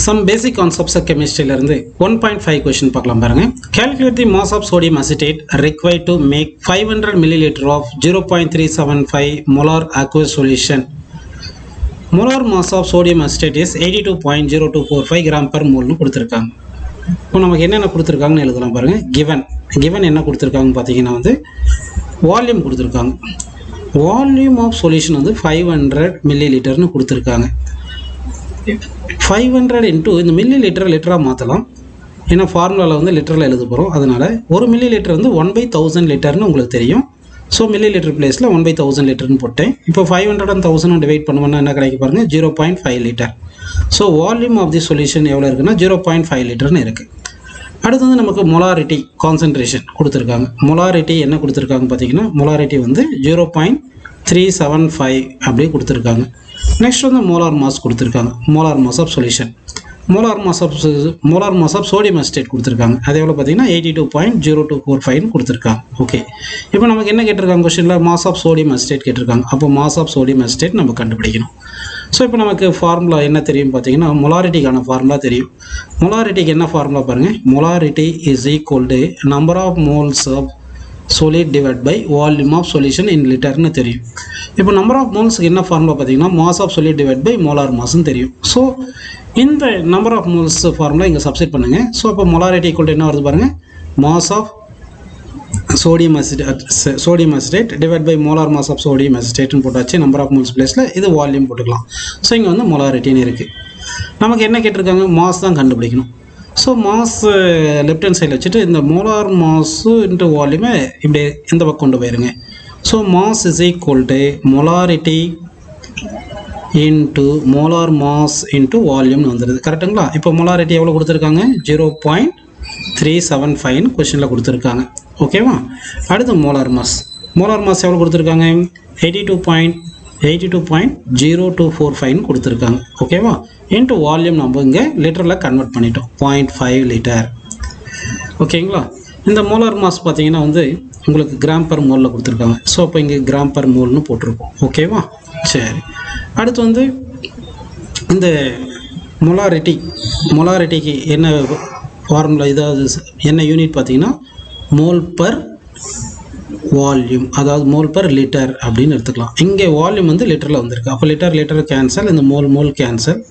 Some basic concepts of chemistry இருந்து 1.5 question பார்க்கலாம் பாருங்க. Calculate the mass of sodium acetate required to make 500 milliliter of 0.375 molar aqueous solution. Molar mass of sodium acetate is 82.0245 gram per mole னு கொடுத்திருக்காங்க. இப்போ நமக்கு என்னென்ன கொடுத்திருக்காங்கன்னு எழுதலாம் பாருங்க. given என்ன கொடுத்திருக்காங்கன்னு பார்த்தீங்கன்னா வந்து வால்யூம் கொடுத்திருக்காங்க. வால்யூம் ஆஃப் சொல்யூஷன் வந்து 500 milliliter கொடுத்திருக்காங்க. 500 into இந்த மில்லி லிட்டர் லிட்டராக மாற்றலாம். ஏன்னா ஃபார்முலாவில் வந்து லிட்டரில் எழுத போகிறோம். அதனால் ஒரு மில்லி லிட்டர் வந்து 1/1000 லிட்டர்னு உங்களுக்கு தெரியும். ஸோ மில்லி லிட்டர் பிளேஸில் 1/1000 லிட்டர்னு போட்டேன். இப்போ 500 and 1000 டிவைட் பண்ணுவோம்னா என்ன கிடைக்க பாருங்க, 0.5 litre. So volume of the solution எவ்வளோ இருக்குன்னா 0.5 லிட்டர்னு இருக்குது. அடுத்து வந்து நமக்கு மொலாரிட்டி கான்சன்ட்ரேஷன் கொடுத்துருக்காங்க. மொலாரிட்டி என்ன கொடுத்துருக்காங்க பார்த்தீங்கன்னா, மொலாரிட்டி வந்து 0.375 அப்படியே கொடுத்துருக்காங்க. நெக்ஸ்ட் வந்து மோலார் மாஸ் கொடுத்துருக்காங்க. Molar mass of solution, molar mass of sodium acetate கொடுத்துருக்காங்க. அதே போல் பார்த்தீங்கன்னா 82.0245 கொடுத்துருக்காங்க. ஓகே, இப்போ நமக்கு என்ன கேட்டிருக்காங்க கொஸ்டினில், மாஸ் ஆஃப் சோடியம் அசிட்டேட் கேட்டிருக்காங்க. அப்போ மாஸ் ஆஃப் சோடியம் அசிட்டேட் நம்ம கண்டுபிடிக்கணும். ஸோ இப்போ நமக்கு ஃபார்முலா என்ன தெரியும் பார்த்தீங்கன்னா, மொலாரிட்டிக்கான ஃபார்முலா தெரியும். மொலாரிட்டிக்கு என்ன ஃபார்முலா பாருங்கள், molarity is equal to number of moles of solid divided by volume of solution in liter னு தெரியும். இப்போ நம்பர் ஆஃப் மோல்ஸ்க்கு என்ன ஃபார்முலா பார்த்தீங்கன்னா, mass of solid divided by molar massன்னு தெரியும். ஸோ இந்த நம்பர் ஆஃப் மோல்ஸ் ஃபார்முலா இங்கே சப்ஸ்டிட் பண்ணுங்க. ஸோ அப்போ மொலாரிட்டி ஈக்குவல் டு என்ன வருது பாருங்க, mass of sodium acetate divide by molar mass of sodium அசிட்டேட்னு போட்டாச்சு. நம்பர் ஆஃப் மோல்ஸ் பிளேஸில் இது வால்யூம் போட்டுக்கலாம். ஸோ இங்கே வந்து மொலாரிட்டின்னு இருக்குது. நமக்கு என்ன கேட்டிருக்காங்க, மாஸ் தான் கண்டுபிடிக்கணும். ஸோ மாஸ் லெஃப்ட் ஹேண்ட் சைடில் வச்சுட்டு இந்த மோலார் மாஸு இன்ட்டு வால்யூமை இப்படி இந்த பக்கம் கொண்டு போயிருங்க. So mass is equal to molarity into molar mass into வால்யூம்னு வந்துடுது. கரெக்டுங்களா? இப்போ மொலாரிட்டி எவ்வளோ கொடுத்துருக்காங்க, 0.375 கொஸ்டினில் கொடுத்துருக்காங்க. ஓகேவா? அடுத்து மோலார் மாஸ் எவ்வளோ கொடுத்துருக்காங்க, 82.0245 கொடுத்துருக்காங்க. ஓகேவா? இன்ட்டு வால்யூம் நம்ம இங்கே லிட்டரில் கன்வெர்ட் பண்ணிட்டோம், 0.5 லிட்டர். ஓகேங்களா? இந்த மோலார் மாஸ் பார்த்தீங்கன்னா வந்து உங்களுக்கு கிராம் பர் மோலில் கொடுத்துருக்காங்க. ஸோ அப்போ இங்கே கிராம் பர் மோல்னு போட்டிருக்கோம். ஓகேவா? சரி, அடுத்து வந்து இந்த மொலாரிட்டிக்கு என்ன ஃபார்முலா, இதாவது என்ன யூனிட் பார்த்தீங்கன்னா மோல் பர் வால்யூம், அதாவது மோல் பர் லிட்டர் அப்படின்னு எடுத்துக்கலாம். இங்கே வால்யூம் வந்து லிட்டரில் வந்திருக்கு. அப்போ லிட்டர் கேன்சல், இந்த மோல் கேன்சல்.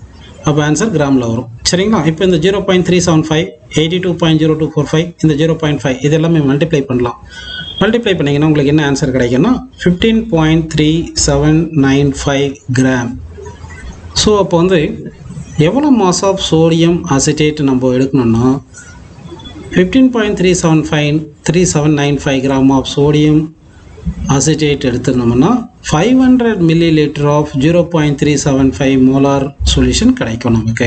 அப்போ ஆன்சர் கிராமில் வரும். சரிங்களா? இப்போ இந்த 0.375, 82.0245, இந்த 0.5 இது எல்லாமே மல்டிப்ளை பண்ணலாம். மல்டிப்ளை பண்ணிங்கன்னா உங்களுக்கு என்ன ஆன்சர் கிடைக்குன்னா 15.3795 கிராம். ஸோ அப்போ வந்து எவ்வளோ மாஸ் ஆஃப் சோடியம் அசிட்டேட் நம்ம எடுக்கணும்னா 15.3795 கிராம் ஆஃப் சோடியம் அசிட்டேட் எடுத்துருந்தோம்னா 500 milliliter ஆஃப் 0.375 மோலார் சொல்யூஷன் கிடைக்கும் நமக்கு.